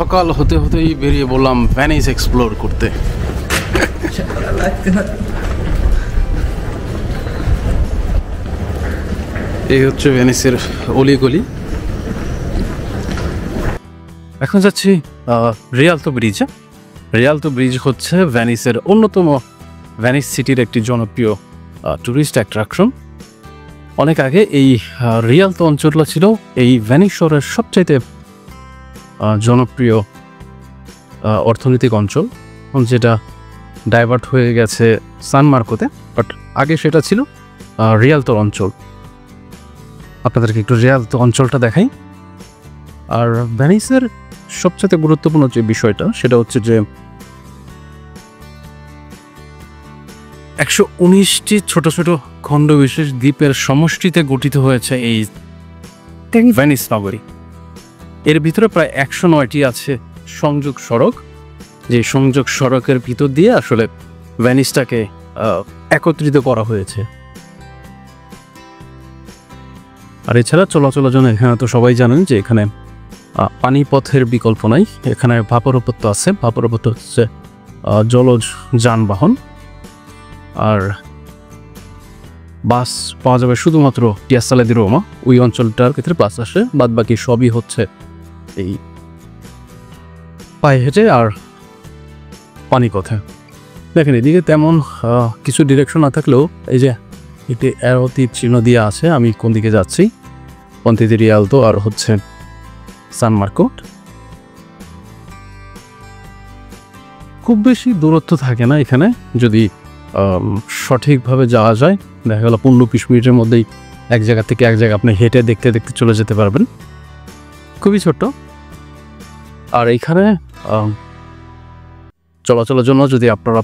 সকাল হতে হতেই বেরিয়ে বললাম ভেনিস এক্সপ্লোর করতে। এই হচ্ছে ভেনিসের অলিগলি। এখন যাচ্ছি রিয়ালতো ব্রিজে। রিয়ালতো ব্রিজ হচ্ছে ভেনিসের অন্যতম, ভেনিস সিটির একটি জনপ্রিয় ট্যুরিস্ট অ্যাট্রাকশন। অনেক আগে এই রিয়ালতো অঞ্চলটা ছিল এই ভেনিস শহরের সবচাইতে জনপ্রিয় অর্থনৈতিক অঞ্চল, যেটা ডাইভার্ট হয়ে গেছে সান মার্কোতে, বাট আগে সেটা ছিল রিয়ালতো অঞ্চল। আপনাদেরকে একটু রিয়ালতো অঞ্চলটা দেখাই। আর ভেনিসের সবচেয়ে গুরুত্বপূর্ণ যে বিষয়টা সেটা হচ্ছে যে 119টি ছোট ছোট খণ্ড বিশেষ দ্বীপের সমষ্টিতে গঠিত হয়েছে এই ভেনিস নগরী। এর ভিতরে প্রায় 109টি আছে সংযোগ সড়ক, যে সংযোগ সড়কের ভিতর দিয়ে আসলে ভেনিসটাকে একত্রিত করা হয়েছে। আর এছাড়া চলাচলের জন্য এখানে তো সবাই জানেন যে এখানে পানিপথের বিকল্প নাই। এখানে ভাপরপথ আছে। ভাপরপথ হচ্ছে জলজ যানবাহন। আর বাস পাওয়া যাবে শুধুমাত্র পিয়াজ্জা দি রোমা ওই অঞ্চলটার ক্ষেত্রে প্লাস আসে, বাদ বাকি সবই হচ্ছে এই পায়ে হেঁটে আর পানিপথে। দেখেন এদিকে তেমন কিছু ডিরেকশন না থাকলেও এই যে একটি অ্যারো তীর চিহ্ন দিয়ে আছে আমি কোন দিকে যাচ্ছি, পন্তে দি রিয়ালতো আর হচ্ছে সান মার্কো। খুব বেশি দূরত্ব থাকে না এখানে, যদি সঠিকভাবে যাওয়া যায়। দেখা গেল 15-20 মিনিটের মধ্যেই এক জায়গা থেকে এক জায়গা আপনি হেঁটে দেখতে দেখতে চলে যেতে পারবেন। খুবই ছোট্ট। আর এইখানে চলাচলের জন্য যদি আপনারা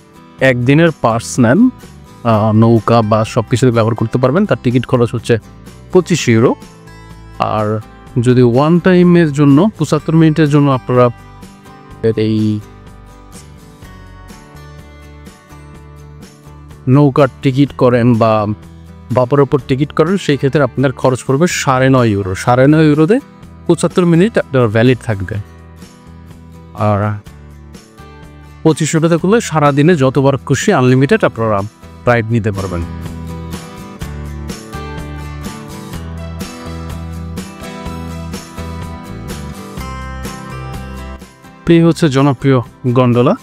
একদিনের পাস নেন, নৌকা বা সব কিছুতে ব্যবহার করতে পারবেন, তার টিকিট খরচ হচ্ছে 25 ইউরো। আর যদি ওয়ান টাইমের জন্য 75 মিনিটের জন্য আপনারা এই নৌকার টিকিট করেন বা বাপের ওপর টিকিট করেন, সেই ক্ষেত্রে আপনার খরচ পড়বে 9.5 ইউরো। 9.5 ইউরোতে 75 মিনিট আপনার ভ্যালিড থাকবে। আর 25 ইউরোতে করলে সারাদিনে যতবার খুশি আনলিমিটেড আপনারা রাইড নিতে পারবেন। এই হচ্ছে জনপ্রিয় গন্ডোলা।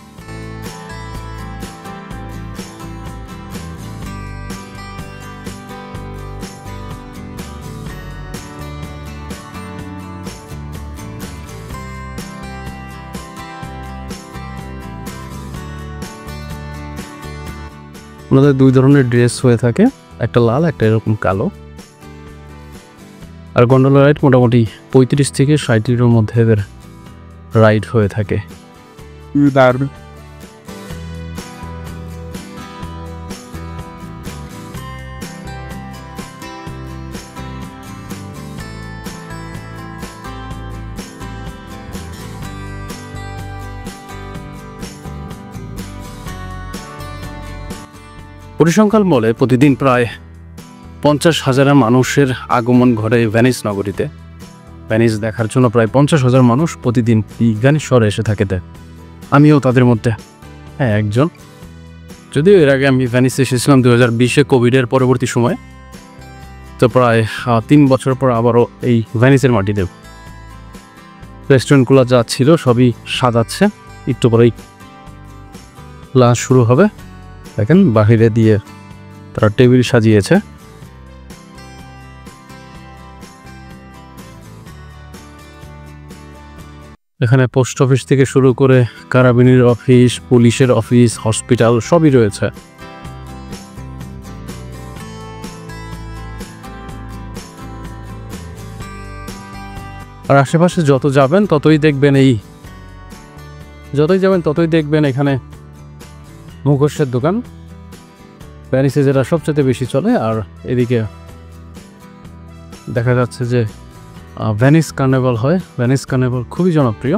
ওনাদের দুই ধরনের ড্রেস হয়ে থাকে, একটা লাল একটা এরকম কালো। আর গন্ডোলা রাইড মোটামুটি 35 থেকে 60 ইউরোর মধ্যে এদের রাইড হয়ে থাকে। পরিসংখ্যান বলে প্রতিদিন প্রায় 50,000 মানুষের আগমন ঘটে ভেনিস নগরীতে। ভেনিস দেখার জন্য প্রায় 50,000 মানুষ প্রতিদিন এই ভেনিস শহরে এসে থাকে। আমিও তাদের মধ্যে একজন। যদিও এর আগে আমি ভেনিসে এসেছিলাম 2020-এ কোভিডের পরবর্তী সময়। তো প্রায় 3 বছর পর আবারও এই ভেনিসের মাটিতে রেস্টুরেন্টগুলো যা ছিল সবই সাজাচ্ছে। একটু পরেই লাঞ্চ শুরু হবে। দেখেন বাহিরে দিয়ে তারা টেবিল সাজিয়েছে। এখানে পোস্ট অফিস থেকে শুরু করে কারাবিনের অফিস, পুলিশের অফিস, হসপিটাল সবই রয়েছে। আর আশেপাশে যত যাবেন ততই দেখবেন এখানে মুখোশের দোকান। প্যারিসে যেটা সবচেয়ে বেশি চলে। আর এদিকে দেখা যাচ্ছে যে ভেনিস কার্নিভাল হয়। ভেনিস কার্নিভাল খুবই জনপ্রিয়।